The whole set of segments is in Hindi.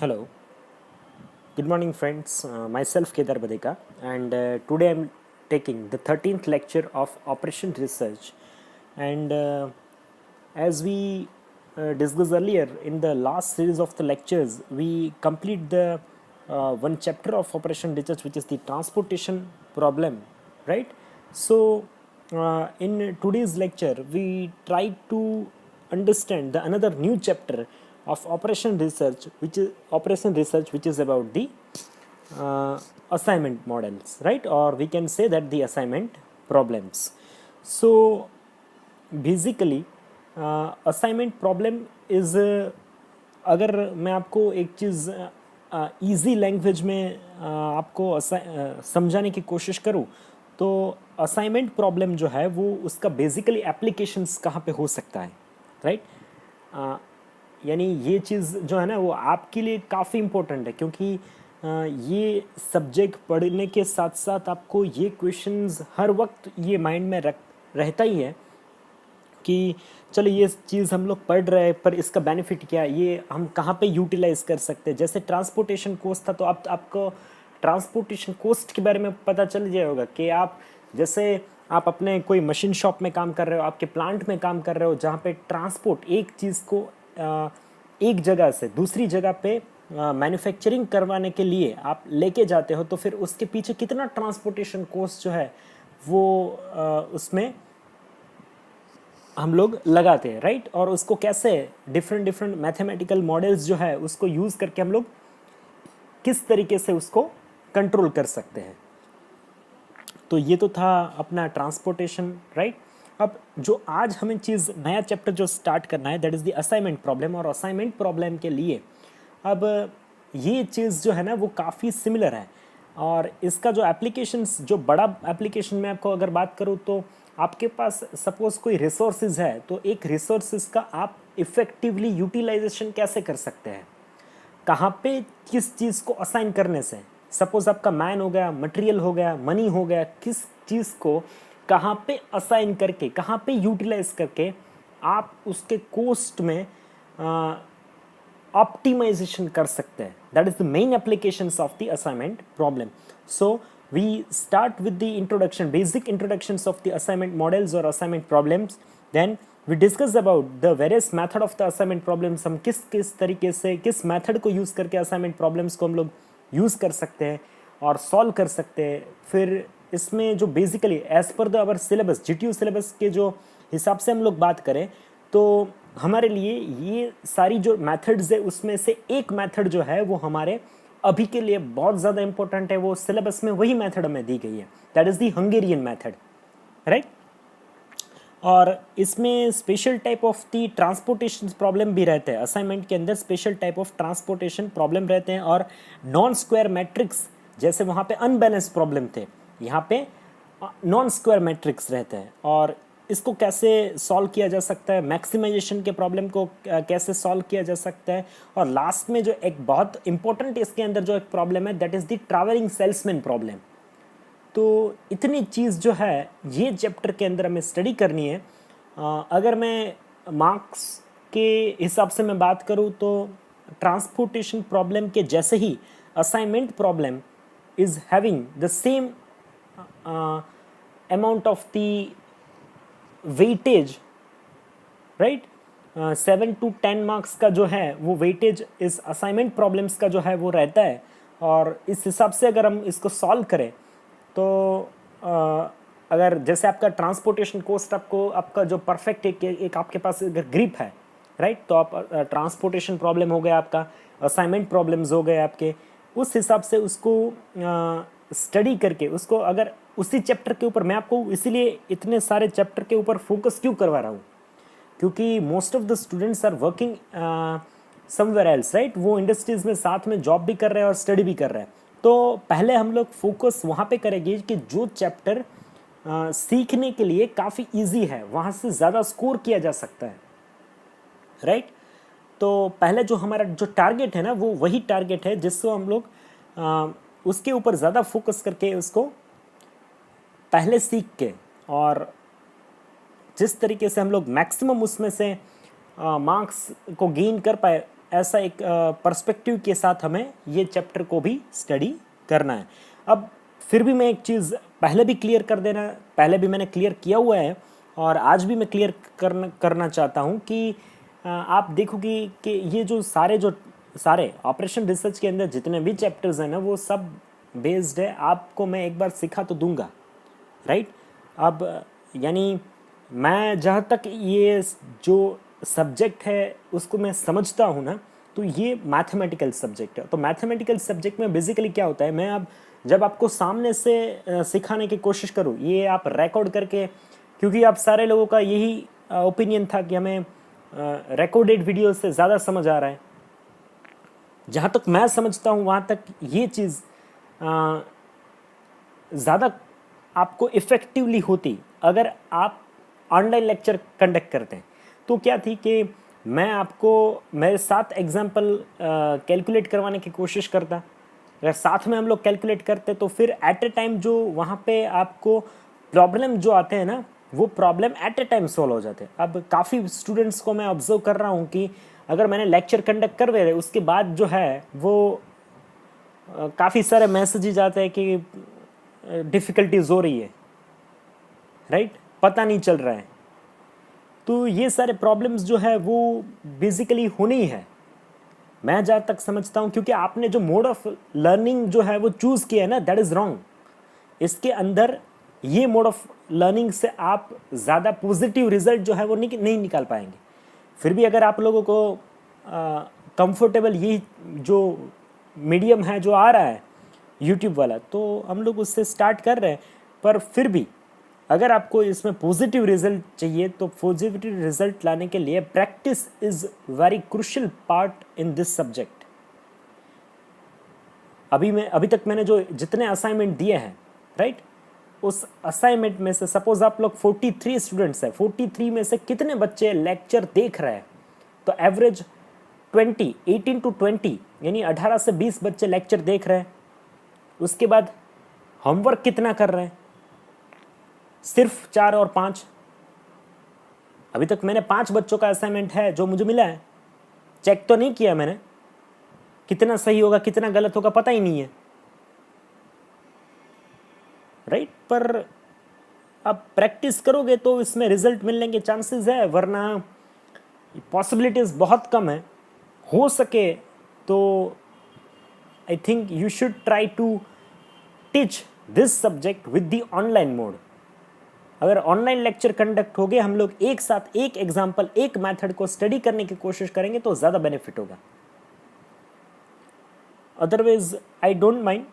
Hello, good morning, friends. Myself Kedar Badeka, and today I'm taking the 13th lecture of Operation Research. And as we discussed earlier in the last series of the lectures, we complete the one chapter of Operation Research, which is the transportation problem, right? So, in today's lecture, we try to understand the another new chapter of Operation Research, which is about the assignment models, right? Or we can say that the assignment problems. So basically assignment problem is अगर मैं आपको एक चीज़ इजी लैंग्वेज में आपको समझाने की कोशिश करूँ तो असाइनमेंट प्रॉब्लम जो है वो उसका बेसिकली एप्लीकेशंस कहाँ पे हो सकता है, राइट? यानी ये चीज़ जो है ना वो आपके लिए काफ़ी इम्पोर्टेंट है क्योंकि ये सब्जेक्ट पढ़ने के साथ साथ आपको ये क्वेश्चंस हर वक्त ये माइंड में रहता ही है कि चलो ये चीज़ हम लोग पढ़ रहे हैं पर इसका बेनिफिट क्या है, ये हम कहाँ पे यूटिलाइज कर सकते हैं. जैसे ट्रांसपोर्टेशन कोस्ट था तो आपको ट्रांसपोर्टेशन कोस्ट के बारे में पता चल जाएगा होगा कि आप जैसे आप अपने कोई मशीन शॉप में काम कर रहे हो, आपके प्लांट में काम कर रहे हो जहाँ पे ट्रांसपोर्ट एक चीज़ को एक जगह से दूसरी जगह पे मैन्युफैक्चरिंग करवाने के लिए आप लेके जाते हो तो फिर उसके पीछे कितना ट्रांसपोर्टेशन कॉस्ट जो है वो उसमें हम लोग लगाते हैं, राइट? और उसको कैसे डिफरेंट डिफरेंट मैथमेटिकल मॉडल्स जो है उसको यूज़ करके हम लोग किस तरीके से उसको कंट्रोल कर सकते हैं. तो ये तो था अपना ट्रांसपोर्टेशन, राइट? अब जो आज हमें चीज़ नया चैप्टर जो स्टार्ट करना है that is the assignment problem. और असाइनमेंट प्रॉब्लम के लिए अब ये चीज़ जो है ना वो काफ़ी सिमिलर है. और इसका जो एप्लीकेशंस जो बड़ा एप्लीकेशन में आपको अगर बात करूँ तो आपके पास सपोज कोई रिसोर्सेज है तो एक रिसोर्सेज का आप इफ़ेक्टिवली यूटिलाइजेशन कैसे कर सकते हैं, कहाँ पे किस चीज़ को असाइन करने से. सपोज आपका मैन हो गया, मटेरियल हो गया, मनी हो गया, किस चीज़ को कहाँ पे असाइन करके कहाँ पे यूटिलाइज करके आप उसके कोस्ट में ऑप्टिमाइजेशन कर सकते हैं. That is the main applications of the assignment problem. So we start with the basic introductions of the assignment models or assignment problems. Then we discuss about the various method of the assignment problems. हम किस किस तरीके से किस मेथड को यूज़ करके असाइनमेंट प्रॉब्लम्स को हम लोग यूज़ कर सकते हैं और सॉल्व कर सकते हैं. फिर इसमें जो बेसिकली एज पर the our syllabus GTU syllabus के जो हिसाब से हम लोग बात करें तो हमारे लिए ये सारी जो मेथड्स है उसमें से एक मेथड जो है वो हमारे अभी के लिए बहुत ज़्यादा इंपॉर्टेंट है. वो सिलेबस में वही मेथड हमें दी गई है, that is the Hungarian method, right? और इसमें special type of the transportation problem भी रहते हैं. असाइनमेंट के अंदर special type of transportation problem रहते हैं. और नॉन स्क्वायर मैट्रिक्स जैसे वहाँ पे अनबैलेंस प्रॉब्लम थे, यहाँ पे नॉन स्क्वायर मैट्रिक्स रहते हैं. और इसको कैसे सॉल्व किया जा सकता है, मैक्सिमाइजेशन के प्रॉब्लम को कैसे सॉल्व किया जा सकता है. और लास्ट में जो एक बहुत इंपॉर्टेंट इसके अंदर जो एक प्रॉब्लम है that is the travelling salesman problem. तो इतनी चीज़ जो है ये चैप्टर के अंदर हमें स्टडी करनी है. अगर मैं मार्क्स के हिसाब से मैं बात करूँ तो ट्रांसपोर्टेशन प्रॉब्लम के जैसे ही assignment problem is having the same amount of the weightage, right? 7 to 10 marks का जो है वो वेटेज इस असाइनमेंट प्रॉब्लम्स का जो है वो रहता है. और इस हिसाब से अगर हम इसको सॉल्व करें तो अगर जैसे आपका ट्रांसपोर्टेशन कॉस्ट आपको आपका जो परफेक्ट एक आपके पास अगर ग्रिप है, राइट? तो आप ट्रांसपोर्टेशन प्रॉब्लम हो गया, आपका असाइनमेंट प्रॉब्लम्स हो गए आपके, उस हिसाब से उसको स्टडी करके उसको अगर उसी चैप्टर के ऊपर मैं आपको इसीलिए इतने सारे चैप्टर के ऊपर फोकस क्यों करवा रहा हूँ क्योंकि most of the students are working somewhere else, right? वो इंडस्ट्रीज़ में साथ में जॉब भी कर रहे हैं और स्टडी भी कर रहे हैं. तो पहले हम लोग फोकस वहाँ पे करेंगे कि जो चैप्टर सीखने के लिए काफ़ी इजी है वहाँ से ज़्यादा स्कोर किया जा सकता है, राइट? तो पहले जो हमारा जो टारगेट है ना वो वही टारगेट है जिसको हम लोग उसके ऊपर ज़्यादा फोकस करके उसको पहले सीख के और जिस तरीके से हम लोग मैक्सिमम उसमें से मार्क्स को गेन कर पाए ऐसा एक पर्सपेक्टिव के साथ हमें ये चैप्टर को भी स्टडी करना है। अब फिर भी मैं एक चीज़ पहले भी क्लियर कर देना, पहले भी मैंने क्लियर किया हुआ है और आज भी मैं क्लियर करना चाहता हूँ कि आप देखोगे कि ये जो सारे ऑपरेशन रिसर्च के अंदर जितने भी चैप्टर्स हैं ना, वो सब बेस्ड है, आपको मैं एक बार सिखा तो दूंगा, राइट। अब यानी मैं जहाँ तक ये जो सब्जेक्ट है उसको मैं समझता हूँ ना, तो ये मैथमेटिकल सब्जेक्ट है। तो मैथमेटिकल सब्जेक्ट में बेसिकली क्या होता है, मैं अब जब आपको सामने से सिखाने की कोशिश करूँ, ये आप रिकॉर्ड करके, क्योंकि आप सारे लोगों का यही ओपिनियन था कि हमें रिकॉर्डेड वीडियो से ज़्यादा समझ आ रहा है। जहाँ तक मैं समझता हूँ वहाँ तक ये चीज़ ज़्यादा आपको इफ़ेक्टिवली होती अगर आप ऑनलाइन लेक्चर कंडक्ट करते हैं। तो क्या थी कि मैं आपको मेरे साथ एग्जाम्पल कैलकुलेट करवाने की कोशिश करता, अगर साथ में हम लोग कैलकुलेट करते तो फिर एट ए टाइम जो वहाँ पे आपको प्रॉब्लम जो आते हैं ना, वो problem at A time solve हो जाते हैं। अब काफ़ी स्टूडेंट्स को मैं ऑब्जर्व कर रहा हूँ कि अगर मैंने लेक्चर कंडक्ट कर रहे उसके बाद जो है वो काफ़ी सारे मैसेजेस आते हैं कि डिफ़िकल्टीज हो रही है, राइट, पता नहीं चल रहा है। तो ये सारे प्रॉब्लम्स जो है वो बेसिकली होनी ही है, मैं जहाँ तक समझता हूँ, क्योंकि आपने जो मोड ऑफ लर्निंग जो है वो चूज़ किया है ना, दैट इज़ रॉन्ग। इसके अंदर ये मोड ऑफ लर्निंग से आप ज़्यादा पॉजिटिव रिजल्ट जो है वो नहीं निकाल पाएंगे। फिर भी अगर आप लोगों को कंफर्टेबल ये जो मीडियम है जो आ रहा है यूट्यूब वाला, तो हम लोग उससे स्टार्ट कर रहे हैं। पर फिर भी अगर आपको इसमें पॉजिटिव रिजल्ट चाहिए तो पॉजिटिव रिजल्ट लाने के लिए practice is very crucial part in this subject. अभी तक मैंने जो जितने असाइनमेंट दिए हैं, राइट, उस असाइनमेंट में से सपोज आप लोग 43 स्टूडेंट्स हैं, 43 में से कितने बच्चे लेक्चर देख रहे हैं? तो एवरेज 18 to 20 यानी 18 से 20 बच्चे लेक्चर देख रहे हैं। उसके बाद होमवर्क कितना कर रहे हैं? सिर्फ 4 और 5। अभी तक मैंने 5 बच्चों का असाइनमेंट है जो मुझे मिला है, चेक तो नहीं किया मैंने, कितना सही होगा कितना गलत होगा पता ही नहीं है, राइट। पर अब प्रैक्टिस करोगे तो इसमें रिजल्ट मिलने के चांसेस है, वरना पॉसिबिलिटीज़ बहुत कम है। हो सके तो I think you should try to teach this subject with the online mode. अगर ऑनलाइन लेक्चर कंडक्ट हो गए, हम लोग एक साथ एक एग्जाम्पल एक मेथड को स्टडी करने की कोशिश करेंगे तो ज़्यादा बेनिफिट होगा। अदरवाइज आई डोंट माइंड,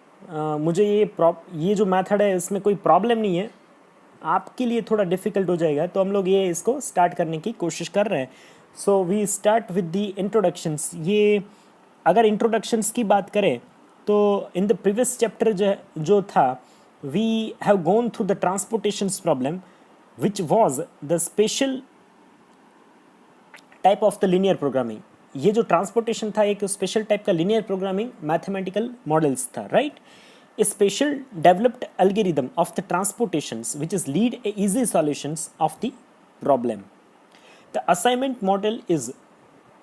मुझे ये जो मेथड है इसमें कोई प्रॉब्लम नहीं है, आपके लिए थोड़ा डिफ़िकल्ट हो जाएगा, तो हम लोग ये इसको स्टार्ट करने की कोशिश कर रहे हैं। So we start with the introductions. ये अगर इंट्रोडक्शंस की बात करें तो इन द प्रीवियस चैप्टर जो था, we have gone through the transportations problem, which was the special type of the linear programming। ये जो ट्रांसपोर्टेशन था एक स्पेशल टाइप का लिनियर प्रोग्रामिंग मैथमेटिकल मॉडल्स था, right. Special developed algorithm of the transportations which is lead a easy solutions of the problem. The assignment model is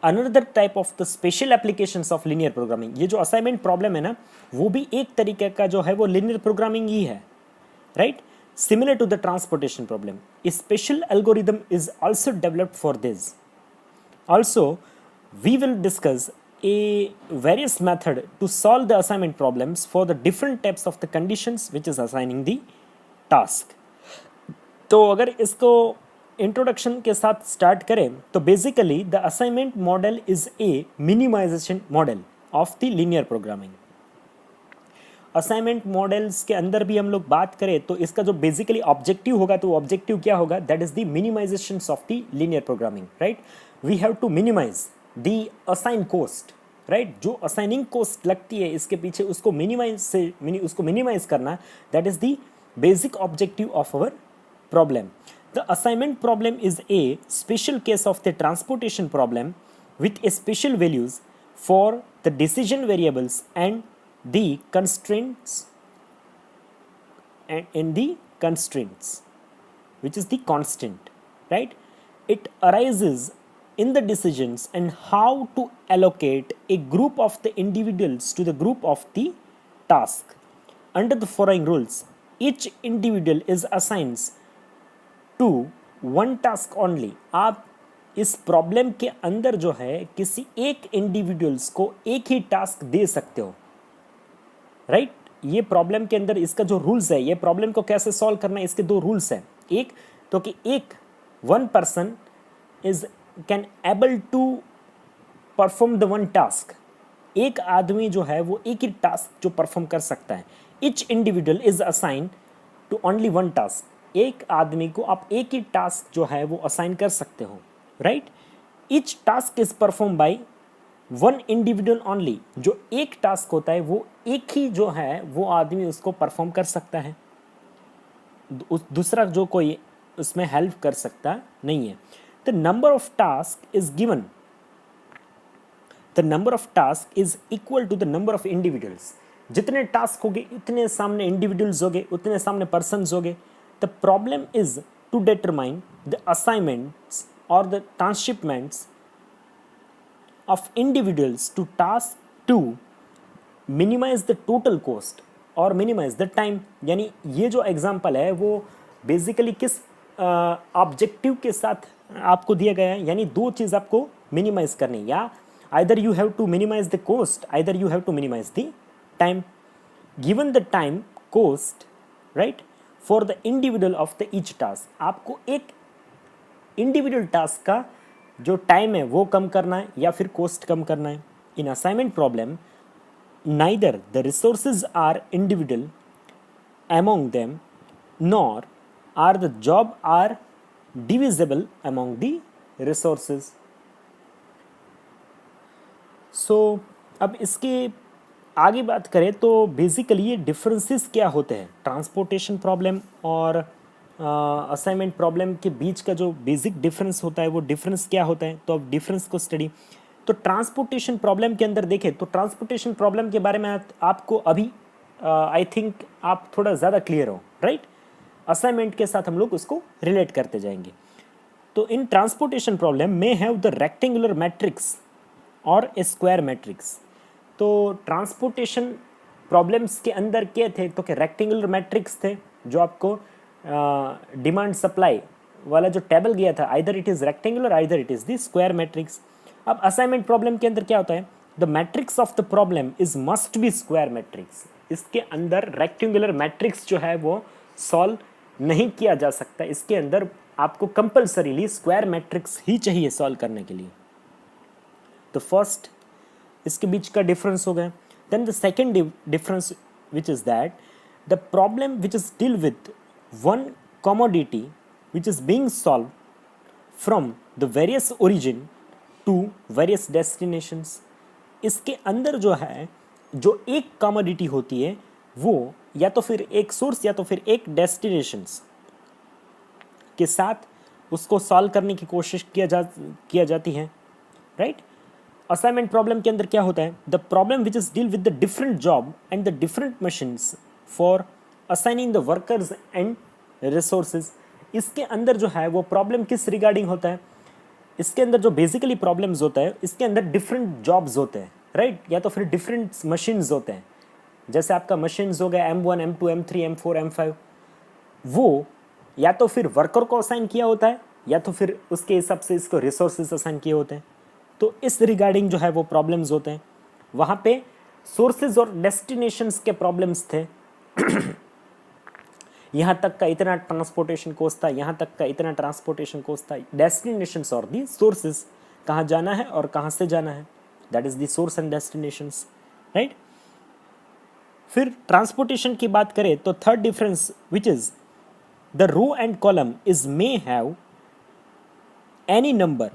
another type of the special applications of linear programming. ये जो असाइनमेंट प्रॉब्लम है ना, वो भी एक तरीके का जो है वो लिनियर प्रोग्रामिंग ही है, right, similar to the transportation problem. Special algorithm is also developed for this. Also we will discuss a various method to solve the assignment problems for the different types of the conditions which is assigning the task। तो अगर इसको इंट्रोडक्शन के साथ स्टार्ट करें तो basically the assignment model is a minimization model of the linear programming. Assignment models के अंदर भी हम लोग बात करें तो इसका जो बेसिकली ऑब्जेक्टिव होगा, तो ऑब्जेक्टिव क्या होगा, that is the minimization of the linear programming, right. We have to minimize the assign cost, right. जो असाइनिंग कॉस्ट लगती है इसके पीछे उसको मिनिमाइज करना, that is the basic objective of our problem। The assignment problem is a special case of the transportation problem with a special values for the decision variables and the constraints, and in the constraints which is the constant, right। It arises in the decisions and how to allocate a group of the individuals to the group of the task. Under the following rules, each individual is assigned to one task only. आप इस प्रॉब्लम के अंदर जो है किसी एक इंडिविजुअल्स को एक ही टास्क दे सकते हो, राइट? ये प्रॉब्लम के अंदर इसका जो रूल्स है, ये प्रॉब्लम को कैसे सॉल्व करना है, इसके दो रूल्स हैं. एक तो कि एक one person is can able to perform the one task. एक आदमी जो है वो एक ही टास्क जो परफॉर्म कर सकता है. Each individual is assign to only one task. एक आदमी को आप एक ही टास्क जो है वो असाइन कर सकते हो, right? Each task is perform by one individual only. जो एक टास्क होता है वो एक ही जो है वो आदमी उसको परफॉर्म कर सकता है, दूसरा जो कोई उसमें हेल्प कर सकता नहीं है. The number of task is given, the number of task is equal to the number of individuals. जितने टास्क होंगे उतने सामने इंडिविजुअल्स होंगे, उतने सामने पर्सन्स होंगे. The problem is to determine the assignments और the transshipments of individuals to task to minimize the total cost और minimize the time. यानी ये जो एग्जाम्पल है वो बेसिकली किस ऑब्जेक्टिव के साथ आपको दिया गया है, यानी दो चीज़ आपको मिनिमाइज करनी है. या either you have to minimize the cost, either you have to minimize the time. Given the time cost, right, for the individual of the each task, आपको एक इंडिविजुअल टास्क का जो टाइम है वो कम करना है या फिर कॉस्ट कम करना है. In assignment problem neither the resources are individual among them nor are the job are divisible among the resources. So अब इसके आगे बात करें तो बेसिकली ये डिफरेंसेस क्या होते हैं ट्रांसपोर्टेशन प्रॉब्लम और असाइनमेंट प्रॉब्लम के बीच का जो बेसिक डिफरेंस होता है वो डिफरेंस क्या होता है. तो अब डिफरेंस को स्टडी. तो ट्रांसपोर्टेशन प्रॉब्लम के अंदर देखें तो ट्रांसपोर्टेशन प्रॉब्लम के बारे में आपको अभी आई थिंक आप थोड़ा ज़्यादा क्लियर हो, राइट? असाइनमेंट के साथ हम लोग उसको रिलेट करते जाएंगे. तो इन ट्रांसपोर्टेशन प्रॉब्लम में हैव द रेक्टेंगुलर मैट्रिक्स और ए स्क्वायर मैट्रिक्स. तो ट्रांसपोर्टेशन प्रॉब्लम्स के अंदर क्या थे तो कि रेक्टेंगुलर मैट्रिक्स थे जो आपको डिमांड सप्लाई वाला जो टेबल गया था, either it is rectangular either it is the square matrix. अब असाइनमेंट प्रॉब्लम के अंदर क्या होता है, the matrix of the problem is must be square matrix. इसके अंदर रेक्टेंगुलर मैट्रिक्स जो है वो सॉल्व नहीं किया जा सकता. इसके अंदर आपको कंपल्सरीली स्क्वायर मैट्रिक्स ही चाहिए सॉल्व करने के लिए. तो फर्स्ट इसके बीच का डिफरेंस हो गया. Then the second difference which is that the problem which is deal with one commodity which is being solved from the various origin to various destinations. इसके अंदर जो है जो एक commodity होती है वो या तो फिर एक सोर्स या तो फिर एक डेस्टिनेशंस के साथ उसको सॉल्व करने की कोशिश किया जाती है, राइट? असाइनमेंट प्रॉब्लम के अंदर क्या होता है, the problem which is deal with the different job and the different machines for assigning the workers and resources. इसके अंदर जो है वो प्रॉब्लम किस रिगार्डिंग होता है, इसके अंदर जो बेसिकली प्रॉब्लम्स होता है इसके अंदर डिफरेंट जॉब्स होते हैं, राइट? या तो फिर डिफरेंट मशीन्स होते हैं. जैसे आपका मशीन्स हो गया M1 M2 M3 M4 M5, वो या तो फिर वर्कर को असाइन किया होता है या तो फिर उसके हिसाब से इसको रिसोर्सेज असाइन किए होते हैं. तो इस रिगार्डिंग जो है वो प्रॉब्लम्स होते हैं. वहाँ पे सोर्सेज और डेस्टिनेशंस के प्रॉब्लम्स थे. यहाँ तक का इतना ट्रांसपोर्टेशन कॉस्ट था, यहाँ तक का इतना ट्रांसपोर्टेशन कॉस्ट था. डेस्टिनेशंस और दी सोर्सेज, कहाँ जाना है और कहाँ से जाना है, that is the source and destinations, right? फिर ट्रांसपोर्टेशन की बात करें तो third difference which is the row and column is may have any number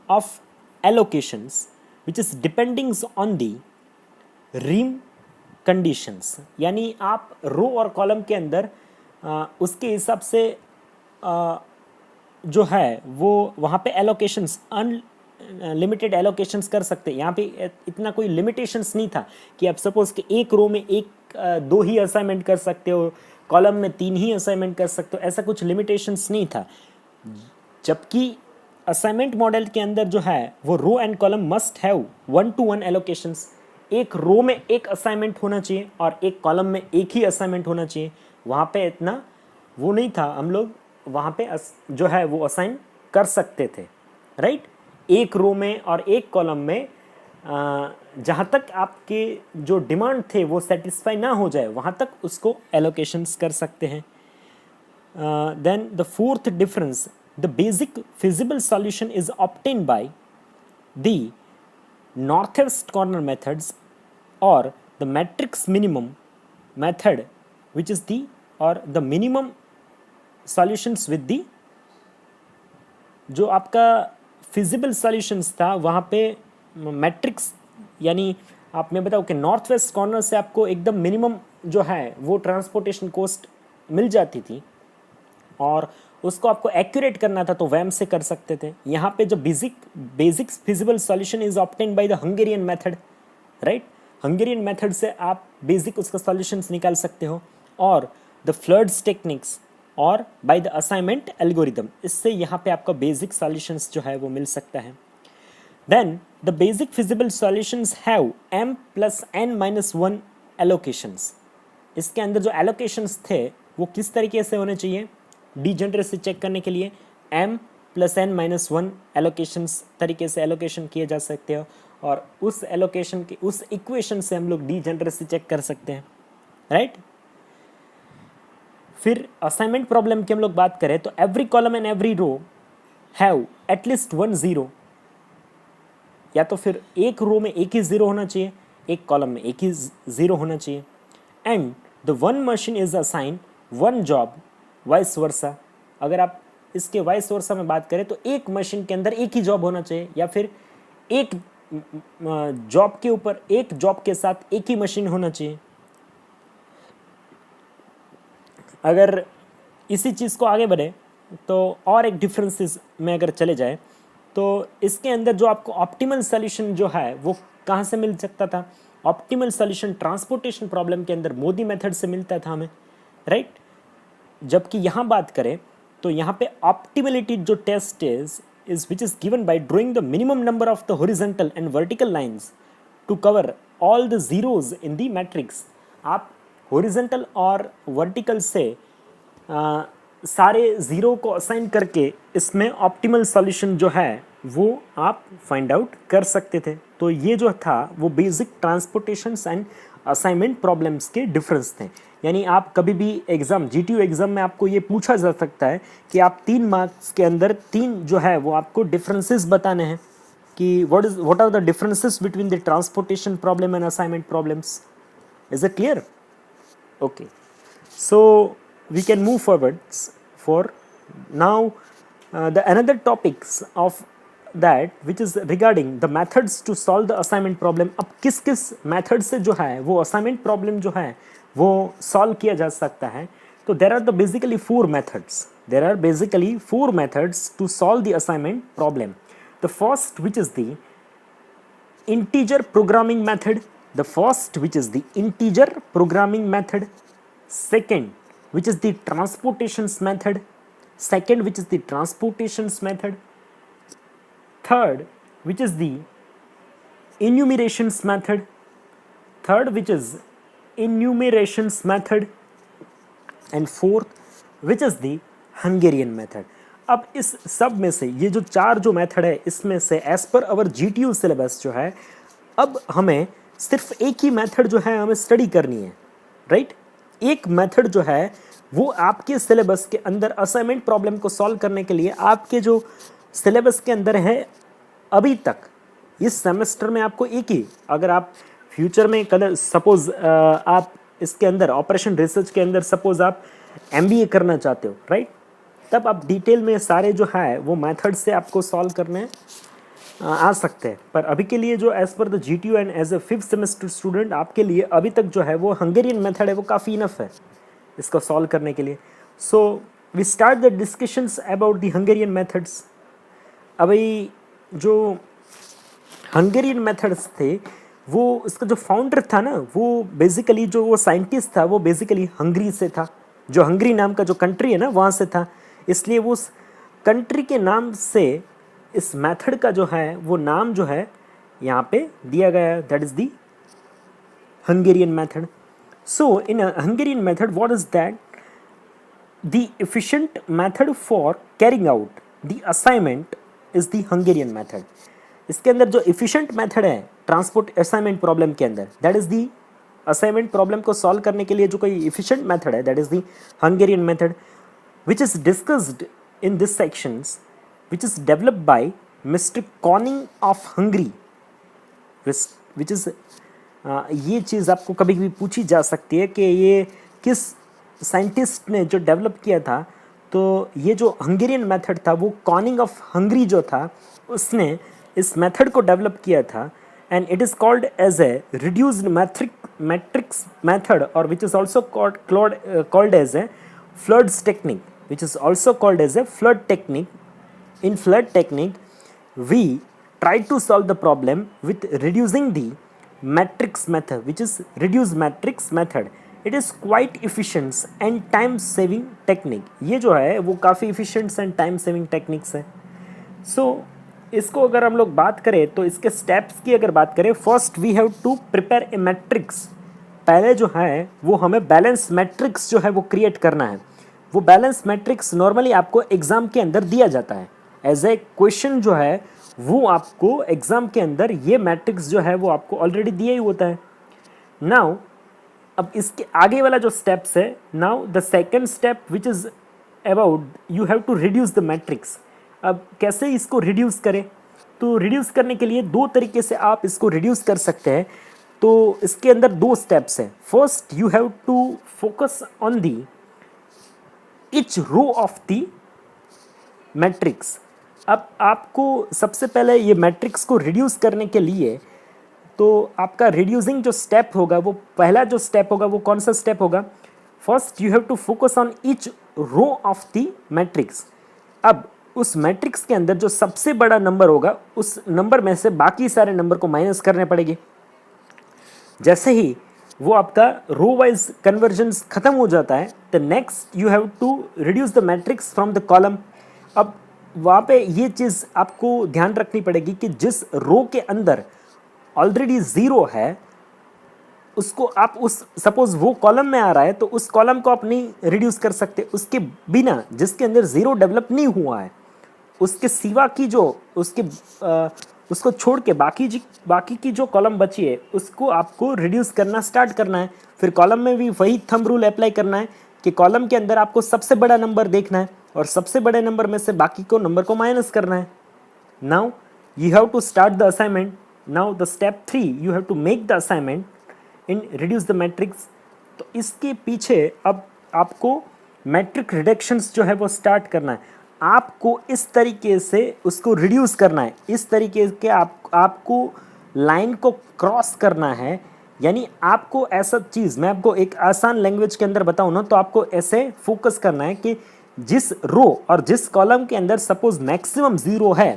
of allocations which is depending on the rim conditions. यानी आप रो और कॉलम के अंदर उसके हिसाब से जो है वो वहाँ पे एलोकेशंस अनलिमिटेड एलोकेशंस कर सकते हैं. यहाँ पे इतना कोई लिमिटेशंस नहीं था कि आप सपोज कि एक रो में दो ही असाइनमेंट कर सकते हो, कॉलम में 3 ही असाइनमेंट कर सकते हो, ऐसा कुछ लिमिटेशंस नहीं था. जबकि असाइनमेंट मॉडल के अंदर जो है वो row and column must have 1-to-1 allocations. एक रो में एक असाइनमेंट होना चाहिए और एक कॉलम में एक ही असाइनमेंट होना चाहिए। वहाँ पे इतना वो नहीं था, हम लोग वहाँ पे जो है वो असाइन कर सकते थे, राइट। एक रो में और एक कॉलम में जहाँ तक आपके जो डिमांड थे वो सेटिस्फाई ना हो जाए वहाँ तक उसको एलोकेशंस कर सकते हैं। Then the fourth difference, the basic feasible solution is obtained by the northwest corner methods or the matrix minimum method, which is the or the minimum solutions with the जो आपका फिजिबल सॉल्यूशंस था वहाँ पे मैट्रिक्स, यानी आप मैं बताऊँ कि नॉर्थ वेस्ट कॉर्नर से आपको एकदम मिनिमम जो है वो ट्रांसपोर्टेशन कॉस्ट मिल जाती थी और उसको आपको एक्यूरेट करना था तो वैम से कर सकते थे। यहाँ पे जो basic feasible solution is obtain by the Hungarian method, right. Hungarian method से आप बेसिक उसका सॉल्यूशंस निकाल सकते हो और द फ्लड्स टेक्निक्स और बाय द असाइनमेंट एल्गोरिदम, इससे यहाँ पे आपका बेसिक सॉल्यूशंस जो है वो मिल सकता है। Then the basic feasible solutions have m+n-1 allocations. इसके अंदर जो एलोकेशंस थे वो किस तरीके से होने चाहिए, डीजेनरेसी चेक करने के लिए m+n-1 एलोकेशंस तरीके से एलोकेशन किए जा सकते हो और उस एलोकेशन के उस इक्वेशन से हम लोग डीजेनरेसी चेक कर सकते हैं, राइट। फिर असाइनमेंट प्रॉब्लम की हम लोग बात करें तो every column and every row have at least 1 0, या तो फिर एक रो में एक ही 0 होना चाहिए, एक कॉलम में एक ही 0 होना चाहिए। And the one machine is assign 1 job vice versa. अगर आप इसके वाइस वर्सा में बात करें तो एक मशीन के अंदर एक ही जॉब होना चाहिए या फिर एक जॉब के ऊपर एक जॉब के साथ एक ही मशीन होना चाहिए। अगर इसी चीज़ को आगे बढ़े तो और एक डिफरेंसेस में अगर चले जाए तो इसके अंदर जो आपको ऑप्टिमल सॉल्यूशन जो है वो कहाँ से मिल सकता था, ऑप्टिमल सॉल्यूशन ट्रांसपोर्टेशन प्रॉब्लम के अंदर मोदी मेथड से मिलता था हमें, राइट। जबकि यहाँ बात करें तो यहाँ पे ऑप्टिमलिटी जो test is which is given by drawing the minimum number of the horizontal and vertical lines to cover all the zeros in the matrix. आप हॉरिजॉन्टल और वर्टिकल से सारे ज़ीरो को असाइन करके इसमें ऑप्टिमल सॉल्यूशन जो है वो आप फाइंड आउट कर सकते थे। तो ये जो था वो बेसिक ट्रांसपोर्टेशंस एंड असाइनमेंट प्रॉब्लम्स के डिफरेंस थे। यानी आप कभी भी एग्ज़ाम जीटीयू एग्ज़ाम में आपको ये पूछा जा सकता है कि आप 3 मार्क्स के अंदर 3 जो है वो आपको डिफरेंसेस बताने हैं कि what are the differences between the transportation problem and assignment problems. Is it clear? Okay, so we can move forward for now the another topics of that which is regarding the methods to solve the assignment problem। अब किस method से जो है वो assignment problem जो है वो solve किया जा सकता है। तो there are the basically 4 methods, there are basically 4 methods to solve the assignment problem। The first which is the integer programming method, the first which is the integer programming method, second which is the transportations method, second which is the transportations method, third which is the enumerations method, third which is enumerations method, and fourth which is the Hungarian method। अब इस सब में से ये जो 4 जो मेथड है इसमें से एज पर अवर जीटीयू सिलेबस जो है अब हमें सिर्फ एक ही मेथड जो है हमें स्टडी करनी है, राइट। एक मेथड जो है वो आपके सिलेबस के अंदर असाइनमेंट प्रॉब्लम को सॉल्व करने के लिए आपके जो सिलेबस के अंदर है अभी तक इस सेमेस्टर में आपको एक ही, अगर आप फ्यूचर में कदर सपोज आप इसके अंदर ऑपरेशन रिसर्च के अंदर सपोज आप एमबीए करना चाहते हो, राइट, तब आप डिटेल में सारे जो है वो मेथड से आपको सॉल्व करने आ सकते हैं। पर अभी के लिए जो एज पर the GTU and as a 5th semester student आपके लिए अभी तक जो है वो हंगेरियन मेथड है वो काफ़ी इनफ है इसको सॉल्व करने के लिए। So we start the discussions about the Hungarian methods. अभी जो हंगेरियन मेथड्स थे वो इसका जो फाउंडर था ना वो बेसिकली जो वो साइंटिस्ट था वो बेसिकली हंगरी से था, जो हंगरी नाम का जो कंट्री है ना वहाँ से था, इसलिए वो उस कंट्री के नाम से इस मेथड का जो है वो नाम जो है यहाँ पे दिया गया है, that is the Hungarian method. So in a Hungarian method, what is that? The efficient method for carrying out the assignment is the Hungarian method. इसके अंदर जो efficient method है ट्रांसपोर्ट असाइनमेंट प्रॉब्लम के अंदर, that is the assignment problem को सॉल्व करने के लिए जो कोई efficient method है, that is the Hungarian method, which is discussed in this sections, which is developed by Mr. Conning of Hungary, which is ये चीज़ आपको कभी भी पूछी जा सकती है कि ये किस साइंटिस्ट ने जो डेवलप किया था। तो ये जो हंगेरियन मेथड था वो कॉनिंग ऑफ हंगरी जो था उसने इस मेथड को डेवलप किया था, and it is called as a reduced matrix method, और which is also called as a Flood's technique, which is also called as a flood technique. In flood technique, we try to solve the problem with reducing the matrix method, which is reduced matrix method. It is quite efficient and time saving technique. ये जो है वो काफ़ी efficient and time saving techniques है. So इसको अगर हम लोग बात करें तो इसके steps की अगर बात करें, first we have to prepare a matrix. पहले जो है वो हमें बैलेंस मैट्रिक्स जो है वो क्रिएट करना है. वो बैलेंस मैट्रिक्स नॉर्मली आपको एग्ज़ाम के अंदर दिया जाता है एज ए क्वेश्चन जो है वो आपको एग्ज़ाम के अंदर ये मैट्रिक्स जो है वो आपको ऑलरेडी दिया ही होता है. नाउ अब इसके आगे वाला जो स्टेप्स है, now the second step which is about you have to reduce the matrix. अब कैसे इसको रिड्यूस करें, तो रिड्यूस करने के लिए दो तरीके से आप इसको रिड्यूस कर सकते हैं. तो इसके अंदर दो स्टेप्स हैं. First you have to focus on the each row of the matrix. अब आपको सबसे पहले ये मैट्रिक्स को रिड्यूस करने के लिए तो आपका रिड्यूसिंग जो स्टेप होगा वो पहला जो स्टेप होगा वो कौन सा स्टेप होगा, first you have to focus on each row of the matrix. अब उस मैट्रिक्स के अंदर जो सबसे बड़ा नंबर होगा उस नंबर में से बाकी सारे नंबर को माइनस करने पड़ेंगे. जैसे ही वो आपका रो वाइज कन्वर्जन्स खत्म हो जाता है, the next you have to reduce the matrix from the column. अब वहाँ पे ये चीज़ आपको ध्यान रखनी पड़ेगी कि जिस रो के अंदर ऑलरेडी ज़ीरो है उसको आप उस सपोज वो कॉलम में आ रहा है तो उस कॉलम को आप नहीं रिड्यूस कर सकते. उसके बिना जिसके अंदर ज़ीरो डेवलप नहीं हुआ है उसके सिवा की जो उसको छोड़ के बाकी की जो कॉलम बची है उसको आपको रिड्यूस करना स्टार्ट करना है. फिर कॉलम में भी वही थंब रूल अप्लाई करना है कि कॉलम के अंदर आपको सबसे बड़ा नंबर देखना है और सबसे बड़े नंबर में से बाकी को नंबर को माइनस करना है. Now you have to start the assignment. Now the step 3 you have to make the assignment in reduce the matrix. तो इसके पीछे अब आपको मैट्रिक रिडक्शंस जो है वो स्टार्ट करना है. आपको इस तरीके से उसको रिड्यूस करना है, इस तरीके के आपको लाइन को क्रॉस करना है. यानी आपको ऐसा चीज़ मैं आपको एक आसान लैंग्वेज के अंदर बताऊँ ना तो आपको ऐसे फोकस करना है कि जिस रो और जिस कॉलम के अंदर सपोज मैक्सिमम ज़ीरो है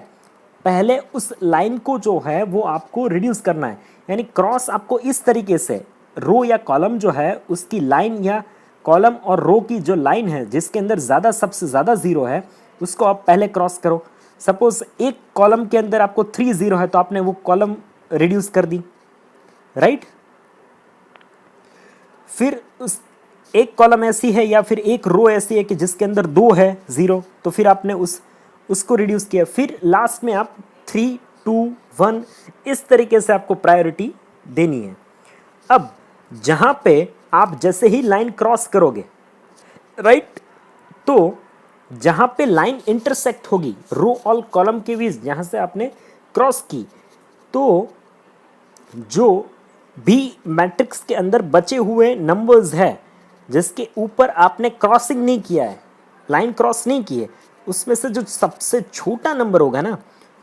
पहले उस लाइन को जो है वो आपको रिड्यूस करना है. यानी क्रॉस आपको इस तरीके से रो या कॉलम जो है उसकी लाइन या कॉलम और रो की जो लाइन है जिसके अंदर सबसे ज़्यादा ज़ीरो है उसको आप पहले क्रॉस करो. सपोज एक कॉलम के अंदर आपको 3 ज़ीरो है तो आपने वो कॉलम रिड्यूस कर दी, राइट. फिर उस एक कॉलम ऐसी है या फिर एक रो ऐसी है कि जिसके अंदर 2 है ज़ीरो तो फिर आपने उसको रिड्यूस किया. फिर लास्ट में आप 3, 2, 1 इस तरीके से आपको प्रायोरिटी देनी है. अब जहाँ पे आप जैसे ही लाइन क्रॉस करोगे, राइट, तो जहाँ पे लाइन इंटरसेक्ट होगी रो और कॉलम के बीच जहाँ से आपने क्रॉस की, तो जो भी मैट्रिक्स के अंदर बचे हुए नंबर्स है जिसके ऊपर आपने क्रॉसिंग नहीं किया है, लाइन क्रॉस नहीं की है, उसमें से जो सबसे छोटा नंबर होगा ना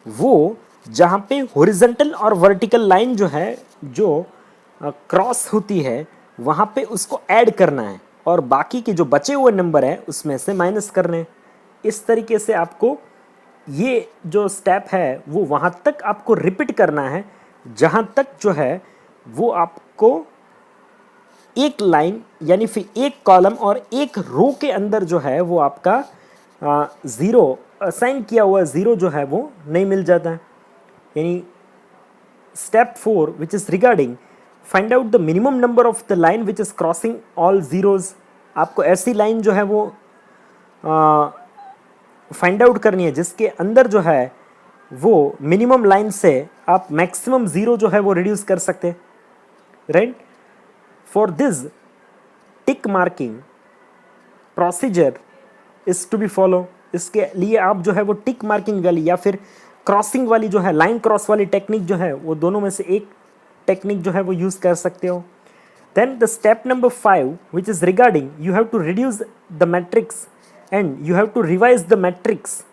वो जहाँ पे हॉरिजॉन्टल और वर्टिकल लाइन जो है जो क्रॉस होती है वहाँ पे उसको ऐड करना है और बाकी के जो बचे हुए नंबर है उसमें से माइनस करने. इस तरीके से आपको ये जो स्टेप है वो वहाँ तक आपको रिपीट करना है जहाँ तक जो है वो आपको एक लाइन यानी फिर एक कॉलम और एक रो के अंदर जो है वो आपका ज़ीरो असाइन किया हुआ ज़ीरो जो है वो नहीं मिल जाता है। यानी step 4 which is regarding find out the minimum number of the line which is crossing all zeros. आपको ऐसी लाइन जो है वो फाइंड आउट करनी है जिसके अंदर जो है वो मिनिमम लाइन से आप मैक्सिमम ज़ीरो जो है वो रिड्यूस कर सकते हैं, right. For this tick marking procedure is to be follow. इसके लिए आप जो है वो टिक मार्किंग वाली या फिर क्रॉसिंग वाली जो है लाइन क्रॉस वाली टेक्निक जो है वो दोनों में से एक टेक्निक जो है वो यूज़ कर सकते हो। Then the step number 5 which is regarding you have to reduce the matrix and you have to revise the matrix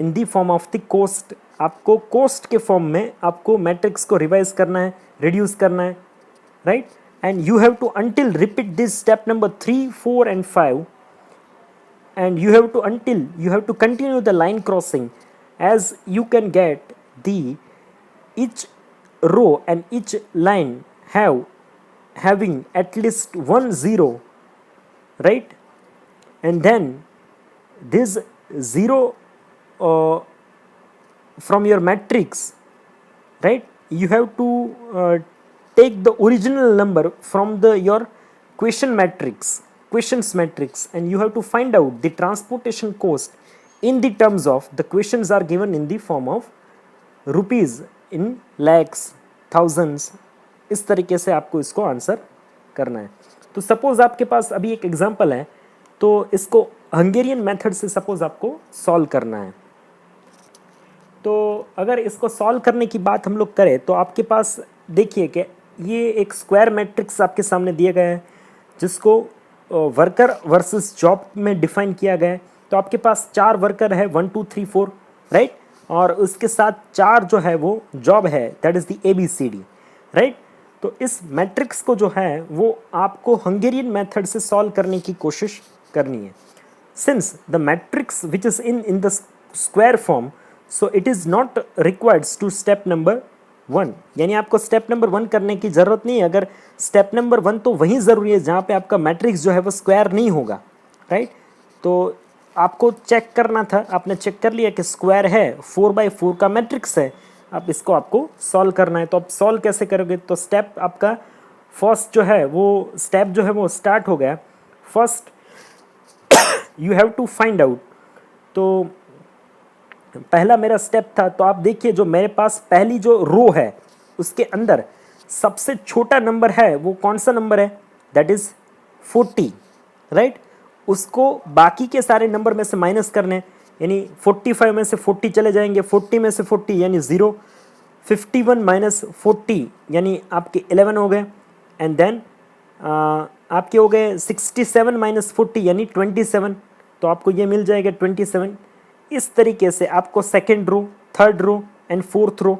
in the form of the cost. आपको कोस्ट के फॉर्म में आपको मैट्रिक्स को रिवाइज करना है, रिड्यूस करना है, right. And you have to until repeat this step number 3, 4 and 5 and you have to continue the line crossing as you can get the each row and each line having at least one zero, right. And then this zero from your matrix, right, you have to take the original number from your questions matrix and you have to find out the transportation cost in the terms of the questions are given in the form of rupees in lakhs, thousands। इस तरीके से आपको इसको आंसर करना है। तो सपोज आपके पास अभी एक एग्जांपल है, तो इसको हंगेरियन मेथड से सपोज आपको सॉल्व करना है। तो अगर इसको सॉल्व करने की बात हम लोग करें तो आपके पास देखिए कि ये एक स्क्वायर मैट्रिक्स आपके सामने दिया गया है जिसको वर्कर वर्सेस जॉब में डिफाइन किया गया है। तो आपके पास 4 वर्कर है 1 2 3 4, राइट, और उसके साथ 4 जो है वो जॉब है, that is the ABCD, right. तो इस मैट्रिक्स को जो है वो आपको हंगेरियन मेथड से सॉल्व करने की कोशिश करनी है। Since the matrix which is in the square form, so it is not required to step number 1, यानी आपको स्टेप नंबर 1 करने की ज़रूरत नहीं है। अगर स्टेप नंबर 1 तो वहीं ज़रूरी है जहाँ पे आपका मैट्रिक्स जो है वो स्क्वायर नहीं होगा, राइट। तो आपको चेक करना था, आपने चेक कर लिया कि स्क्वायर है, 4/4 का मैट्रिक्स है, अब इसको आपको सॉल्व करना है। तो आप सॉल्व कैसे करोगे? तो स्टेप आपका फर्स्ट जो है वो स्टेप जो है वो स्टार्ट हो गया। First you have to find out, तो पहला मेरा स्टेप था। तो आप देखिए जो मेरे पास पहली जो रो है उसके अंदर सबसे छोटा नंबर है वो कौन सा नंबर है? That is 40, right. उसको बाकी के सारे नंबर में से माइनस करने, यानी 45 में से 40 चले जाएंगे, 40 में से 40 यानी 0, 51 माइनस 40 यानी आपके 11 हो गए, एंड देन आपके हो गए 67 माइनस 40 यानी 27, तो आपको ये मिल जाएगा 27। इस तरीके से आपको second row, third row and fourth row,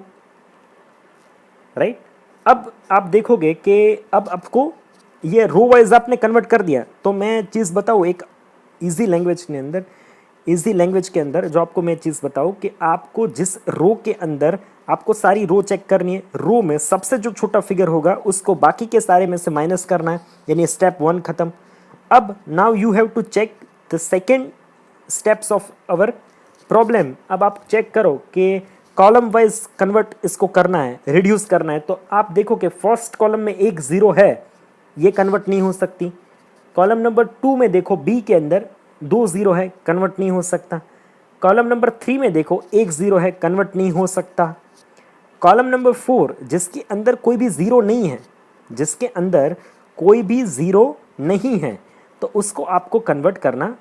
right. अब आप देखोगे कि अब आपको ये रो वाइज आपने कन्वर्ट कर दिया। तो मैं चीज़ बताऊँ एक इजी लैंग्वेज के अंदर जो आपको मैं चीज़ बताऊँ कि आपको जिस रो के अंदर आपको सारी रो चेक करनी है, रो में सबसे जो छोटा फिगर होगा उसको बाकी के सारे में से माइनस करना है, यानी स्टेप 1 खत्म। अब now you have to check the second steps of our problem. अब आप चेक करो कि कॉलम वाइज कन्वर्ट इसको करना है, रिड्यूस करना है। तो आप देखो कि फर्स्ट कॉलम में एक 0 है, ये कन्वर्ट नहीं हो सकती। कॉलम नंबर 2 में देखो बी के अंदर 2 0 है, कन्वर्ट नहीं हो सकता। कॉलम नंबर 3 में देखो 1 0 है, कन्वर्ट नहीं हो सकता। कॉलम नंबर 4 जिसके अंदर कोई भी 0 नहीं है, जिसके अंदर कोई भी 0 नहीं है, तो उसको आपको कन्वर्ट करना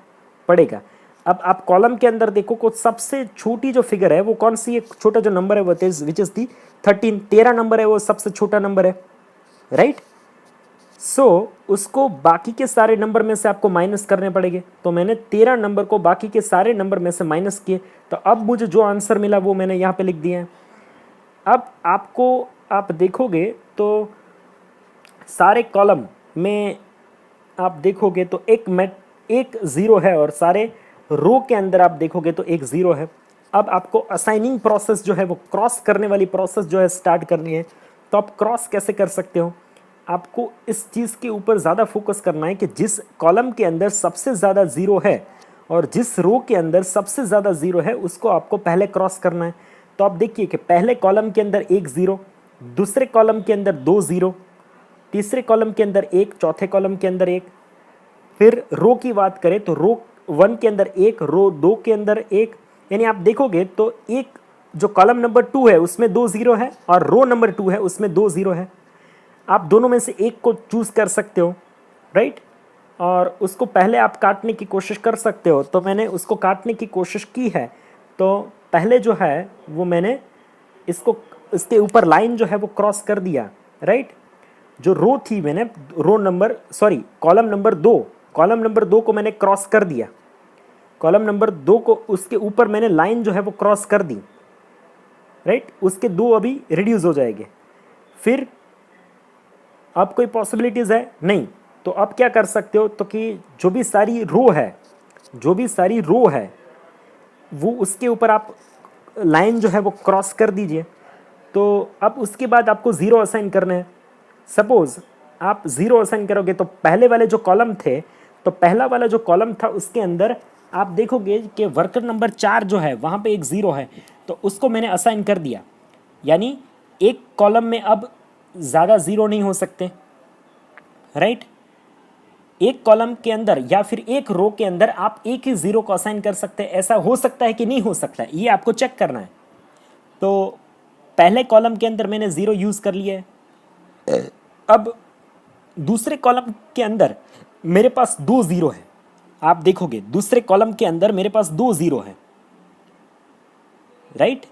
पड़ेगा। अब आप कॉलम के अंदर देखो को सबसे छोटी जो फिगर है वो कौन सी है, छोटा जो नंबर है वो विच इज़ दी 13 नंबर है, वो सबसे छोटा नंबर है, राइट। सो उसको बाकी के सारे नंबर में से आपको माइनस करने पड़ेंगे। तो मैंने 13 नंबर को बाकी के सारे नंबर में से माइनस किए, तो अब मुझे जो आंसर मिला वो मैंने यहाँ पे लिख दिया है। अब आप देखोगे तो सारे कॉलम में आप देखोगे तो एक 0 है, और सारे रो के अंदर आप देखोगे तो एक 0 है। अब आपको असाइनिंग प्रोसेस जो है वो क्रॉस करने वाली प्रोसेस जो है स्टार्ट करनी है। तो आप क्रॉस कैसे कर सकते हो? आपको इस चीज़ के ऊपर ज़्यादा फोकस करना है कि जिस कॉलम के अंदर सबसे ज़्यादा 0 है और जिस रो के अंदर सबसे ज़्यादा ज़ीरो है उसको आपको पहले क्रॉस करना है। तो आप देखिए कि पहले कॉलम के अंदर एक ज़ीरो, दूसरे कॉलम के अंदर दो ज़ीरो, तीसरे कॉलम के अंदर एक, चौथे कॉलम के अंदर एक। फिर रो की बात करें तो रो 1 के अंदर एक, रो 2 के अंदर एक, यानी आप देखोगे तो एक जो कॉलम नंबर 2 है उसमें दो ज़ीरो है और रो नंबर 2 है उसमें दो ज़ीरो है। आप दोनों में से एक को चूज़ कर सकते हो, राइट। और उसको पहले आप काटने की कोशिश कर सकते हो। तो मैंने उसको काटने की कोशिश की है। तो पहले जो है वो मैंने इसको, इसके ऊपर लाइन जो है वो क्रॉस कर दिया, राइट। जो रो थी मैंने कॉलम नंबर 2 को मैंने क्रॉस कर दिया। कॉलम नंबर 2 को उसके ऊपर मैंने लाइन जो है वो क्रॉस कर दी, राइट। उसके दो अभी रिड्यूस हो जाएंगे। फिर अब कोई पॉसिबिलिटीज़ है नहीं, तो अब क्या कर सकते हो तो कि जो भी सारी रो है वो उसके ऊपर आप लाइन जो है वो क्रॉस कर दीजिए। तो अब उसके बाद आपको ज़ीरो असाइन करना है। सपोज़ आप ज़ीरो असाइन करोगे तो पहले वाले जो कॉलम थे, तो पहला वाला जो कॉलम था उसके अंदर आप देखोगे कि वर्कर नंबर 4 जो है वहाँ पे एक ज़ीरो है, तो उसको मैंने असाइन कर दिया। यानी एक कॉलम में अब ज़्यादा ज़ीरो नहीं हो सकते, राइट। एक कॉलम के अंदर या फिर एक रो के अंदर आप एक ही ज़ीरो को असाइन कर सकते हैं। ऐसा हो सकता है कि नहीं हो सकता है, ये आपको चेक करना है। तो पहले कॉलम के अंदर मैंने ज़ीरो यूज़ कर लिया है। अब दूसरे कॉलम के अंदर मेरे पास दो ज़ीरो है। आप देखोगे दूसरे कॉलम के अंदर मेरे पास दो ज़ीरो है, राइट।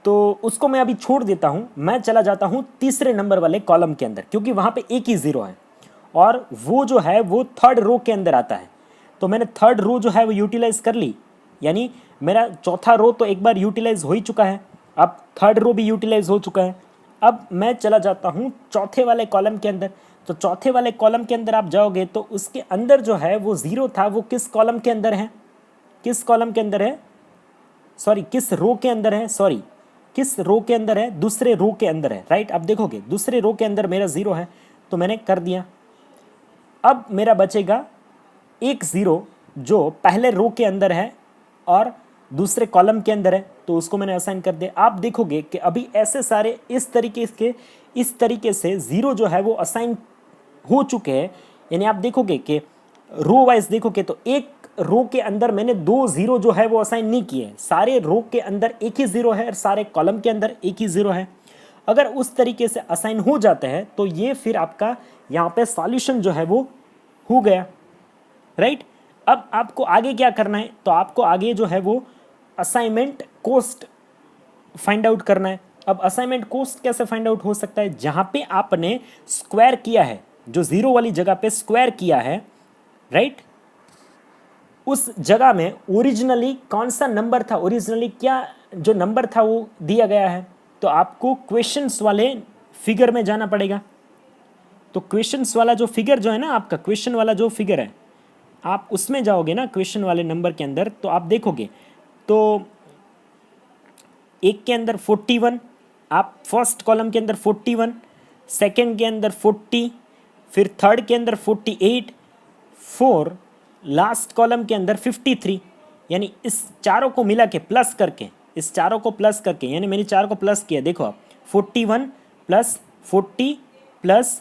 तो उसको मैं अभी छोड़ देता हूँ, मैं चला जाता हूँ तीसरे नंबर वाले कॉलम के अंदर, क्योंकि वहाँ पे एक ही ज़ीरो है और वो जो है वो थर्ड रो के अंदर आता है। तो मैंने थर्ड रो जो है वो यूटिलाइज़ कर ली, यानी मेरा चौथा रो तो एक बार यूटिलाइज़ हो ही चुका है, अब थर्ड रो भी यूटिलाइज़ हो चुका है। अब मैं चला जाता हूँ चौथे वाले कॉलम के अंदर। तो चौथे वाले कॉलम के अंदर आप जाओगे तो उसके अंदर जो है वो ज़ीरो था, वो किस कॉलम के अंदर है, किस कॉलम के अंदर है, सॉरी किस रो के अंदर है, सॉरी किस रो के अंदर है, दूसरे रो के अंदर है, राइट। अब देखोगे दूसरे रो के अंदर मेरा ज़ीरो है, तो मैंने कर दिया। अब मेरा बचेगा एक ज़ीरो जो पहले रो के अंदर है और दूसरे कॉलम के अंदर है, तो उसको मैंने असाइन कर दिया। आप देखोगे कि अभी ऐसे सारे इस तरीके से ज़ीरो जो है वो असाइन हो चुके हैं। यानी आप देखोगे कि रो वाइज देखोगे तो एक रो के अंदर मैंने दो ज़ीरो जो है वो असाइन नहीं किए, सारे रो के अंदर एक ही ज़ीरो है और सारे कॉलम के अंदर एक ही ज़ीरो है। अगर उस तरीके से असाइन हो जाते हैं तो ये फिर आपका यहाँ पे सॉल्यूशन जो है वो हो गया, राइट। अब आपको आगे क्या करना है, तो आपको आगे जो है वो असाइनमेंट कोस्ट फाइंड आउट करना है। अब असाइनमेंट कोस्ट कैसे फाइंड आउट हो सकता है, जहाँ पे आपने स्क्वायर किया है, जो ज़ीरो वाली जगह पे स्क्वायर किया है, राइट, उस जगह में ओरिजिनली कौन सा नंबर था, ओरिजिनली क्या जो नंबर था वो दिया गया है। तो आपको क्वेश्चंस वाले फिगर में जाना पड़ेगा। तो क्वेश्चंस वाला जो फिगर जो है ना, आपका क्वेश्चन वाला जो फिगर है, आप उसमें जाओगे ना क्वेश्चन वाले नंबर के अंदर, तो आप देखोगे तो एक के अंदर 41, आप फर्स्ट कॉलम के अंदर 41, सेकंड के अंदर 40, फिर थर्ड के अंदर 48, फोर लास्ट कॉलम के अंदर 53। यानी इस चारों को मिला के प्लस करके, इस चारों को प्लस करके, यानी मैंने चार को प्लस किया, देखो आप 41 प्लस 40 प्लस